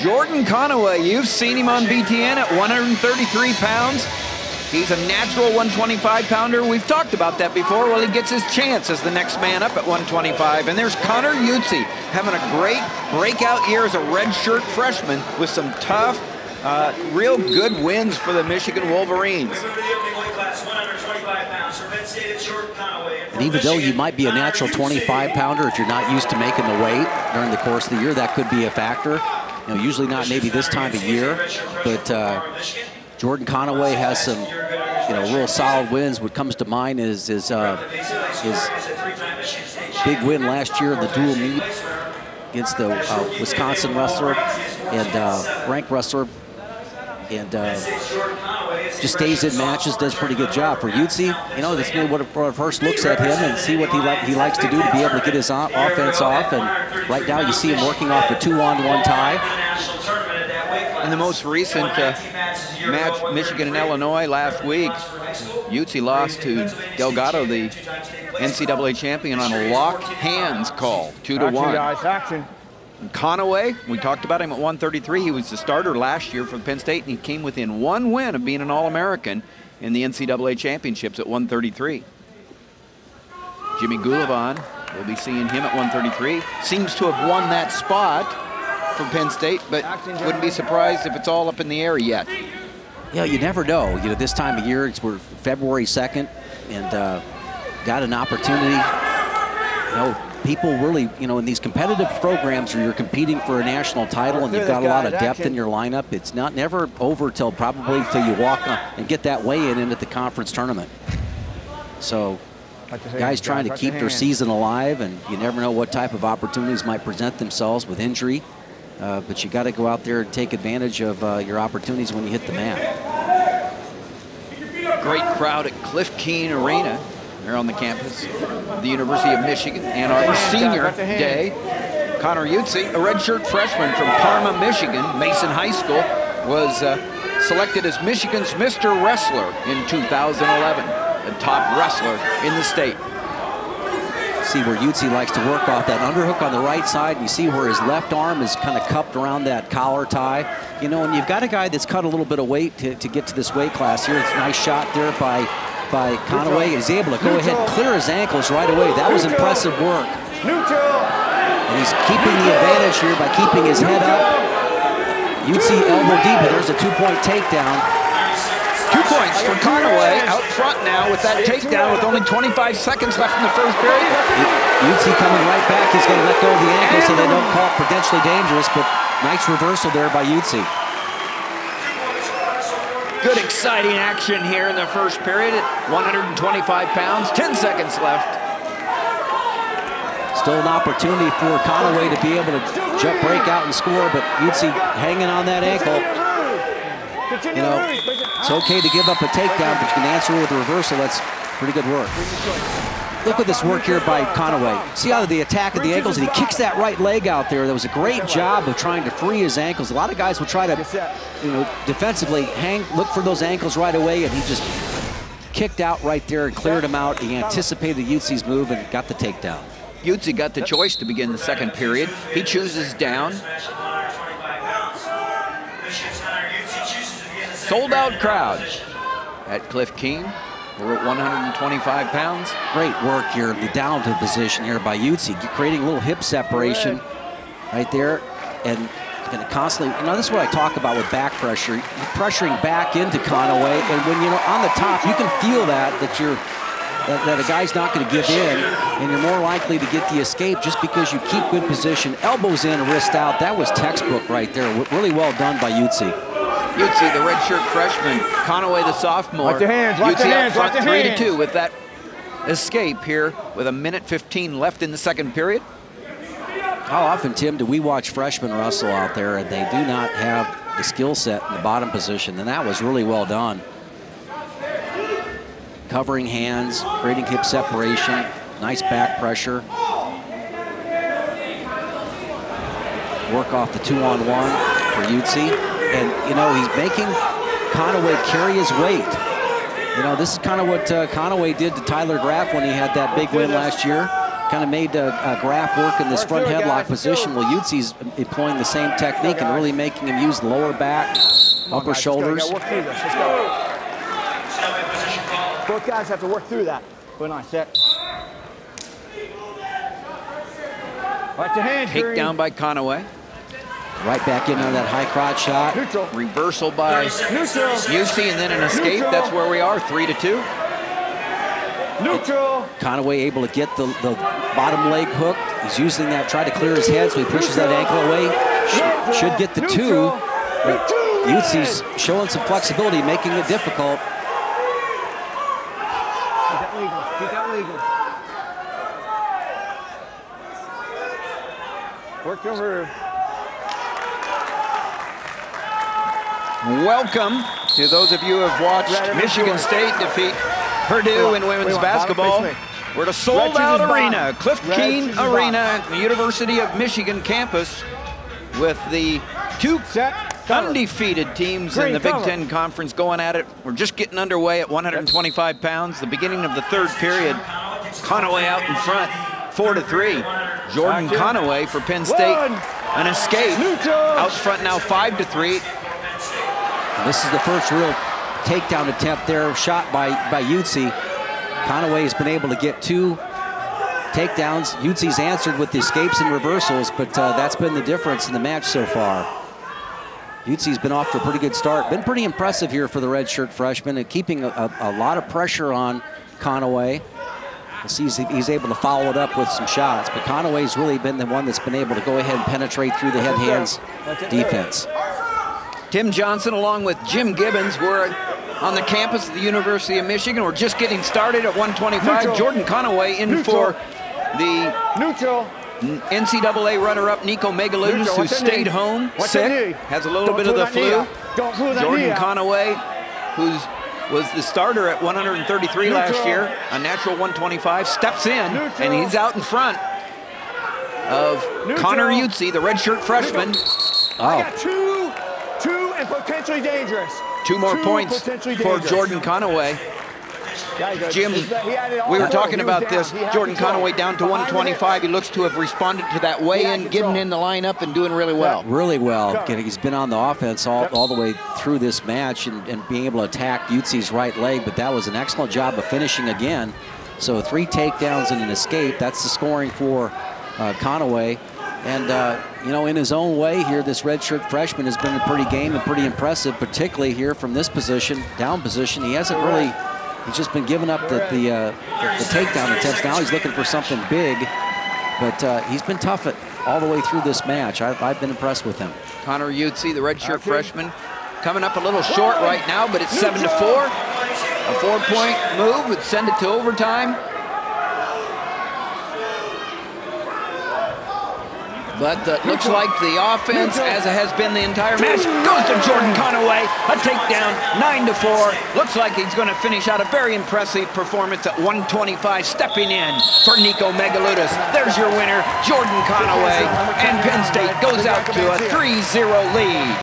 Jordan Conaway, you've seen him on BTN at 133 pounds. He's a natural 125-pounder. We've talked about that before. Well, he gets his chance as the next man up at 125. And there's Conor Youtsey having a great breakout year as a redshirt freshman with some tough, real good wins for the Michigan Wolverines. And even though you might be a natural 25-pounder, if you're not used to making the weight during the course of the year, that could be a factor. You know, usually not maybe this time of year, but Jordan Conaway has some, real solid wins. What comes to mind is his big win last year in the dual meet against the Wisconsin wrestler and ranked wrestler, and just stays in matches, does a pretty good job. For Youtsey, that's maybe what a first looks at him and see what he likes to do to be able to get his offense off. And right now you see him working off the 2-on-1 tie. In the most recent match, Michigan and Illinois last week, Youtsey lost to Delgado, the NCAA champion, on a locked hands call, 2-1. Action. Conaway, we talked about him at 133. He was the starter last year for Penn State, and he came within one win of being an All-American in the NCAA championships at 133. Jimmy Goulavon, we'll be seeing him at 133. Seems to have won that spot for Penn State, but wouldn't be surprised if it's all up in the air yet. Yeah, you never know. This time of year, we're February 2nd, and got an opportunity. People really, in these competitive programs where you're competing for a national title and you've got a lot of depth in your lineup, it's never over till you walk and get that weigh-in into the conference tournament. So guys trying to keep their season alive, and you never know what type of opportunities might present themselves with injury. But you got to go out there and take advantage of your opportunities when you hit the mat. Great crowd at Cliff Keen Arena. They're on the campus of the University of Michigan, Ann Arbor Senior Day. Conor Youtsey, a redshirt freshman from Parma, Michigan, Mason High School, was selected as Michigan's Mr. Wrestler in 2011, the top wrestler in the state. See where Youtsey likes to work off that underhook on the right side. And you see where his left arm is kind of cupped around that collar tie. And you've got a guy that's cut a little bit of weight to get to this weight class here. It's a nice shot there by Conaway. He's able to go ahead and clear his ankles right away. That was impressive work. And he's keeping the advantage here by keeping his head up. Youtsey elbow deep, but there's a 2-point takedown. 2 points for Conaway out front now with that takedown with only 25 seconds left in the first period. Youtsey coming right back. He's going to let go of the ankle so they don't call it potentially dangerous, but nice reversal there by Youtsey. Good exciting action here in the first period at 125 pounds, 10 seconds left. Still an opportunity for Conaway to be able to break out and score, but Youtsey hanging on that ankle. It's okay to give up a takedown, but you can answer with a reversal. That's pretty good work. Look at this work here by Conaway. See how the attack of the ankles, and he kicks that right leg out there. That was a great job of trying to free his ankles. A lot of guys will try to, defensively look for those ankles right away, and he just kicked out right there and cleared him out. He anticipated Youtsey's move and got the takedown. Youtsey got the choice to begin the second period. He chooses down. Sold out crowd at Cliff Keen. We're at 125 pounds. Great work here, the down to position here by Youtsey, creating a little hip separation right there, and going to constantly, this is what I talk about with back pressure. You're pressuring back into Conaway, and when you're on the top, you can feel that a guy's not going to give in, and you're more likely to get the escape just because you keep good position. Elbows in, wrist out. That was textbook right there. Really well done by Youtsey. Youtsey, the redshirt freshman. Conaway, the sophomore. Watch your hands, watch Youtsey your out hands, front, watch your 3-2 with that escape here with 1:15 left in the second period. How often, Tim, do we watch freshmen wrestle out there and they do not have the skill set in the bottom position? And that was really well done. Covering hands, creating hip separation, nice back pressure. Work off the 2-on-1 for Youtsey. And, he's making Conaway carry his weight. This is kind of what Conaway did to Tyler Graff when he had that big win last year. kind of made Graf work in this front headlock position. Well, Youtsey's employing the same technique and really making him use the lower back, upper shoulders. Work through this. Let's go. Both guys have to work through that. Put on set. Right to hand. Takedown by Conaway. Right back in on that high crotch shot. Neutral. Reversal by Youtsey, and then an escape. Neutral. That's where we are, 3-2. Neutral. Conaway able to get the bottom leg hooked. He's using that, try to clear his head, so he pushes that ankle away. Should get the two, but Youtsey's showing some flexibility, making it difficult. Keep that legal. Keep that legal. Work over. Welcome to those of you who have watched Michigan State defeat Purdue in women's basketball. We're at a sold-out arena, Cliff Keen Arena, the University of Michigan campus, with the two undefeated teams in the Big Ten Conference going at it. We're just getting underway at 125 pounds. The beginning of the third period. Conaway out in front, 4-3. Jordan Conaway for Penn State, an escape. Out front now, 5-3. And this is the first real takedown attempt there, shot by Youtsey. Conaway has been able to get two takedowns. Youtsey's answered with the escapes and reversals, but that's been the difference in the match so far. Youtsey's been off to a pretty good start. Been pretty impressive here for the redshirt freshman and keeping a lot of pressure on Conaway. We'll see if he's able to follow it up with some shots, but Conaway's really been the one that's been able to go ahead and penetrate through the head-hands defense. Tim Johnson along with Jim Gibbons were on the campus of the University of Michigan. We're just getting started at 125. Jordan Conaway in for the NCAA runner-up Nico Megaludis, who stayed home sick, has a little bit of the flu. Jordan Conaway, who was the starter at 133 last year, a natural 125, steps in, and he's out in front of Conor Youtsey, the redshirt freshman. I got two and potentially dangerous. Two more points for Jordan Conaway. Jim, we were talking about this. Jordan Conaway down to 125. He looks to have responded to that weigh-in, getting in the lineup and doing really well. Really well. He's been on the offense all the way through this match and being able to attack Youtsey's right leg, but that was an excellent job of finishing again. So 3 takedowns and an escape. That's the scoring for Conaway. And, you know, in his own way here, this redshirt freshman has been pretty game and pretty impressive, particularly here from this position, down position. He hasn't really, he's just been giving up the takedown attempts. Now he's looking for something big, but he's been tough all the way through this match. I've been impressed with him. Conor Youtsey, the redshirt freshman, coming up a little short right now, but it's 7-4. A 4-point move would send it to overtime. But looks like the offense, as it has been the entire match, goes to Jordan Conaway. A takedown, 9-4. Looks like he's going to finish out a very impressive performance at 125, stepping in for Nico Megaludis. There's your winner, Jordan Conaway. And Penn State goes out to a 3-0 lead.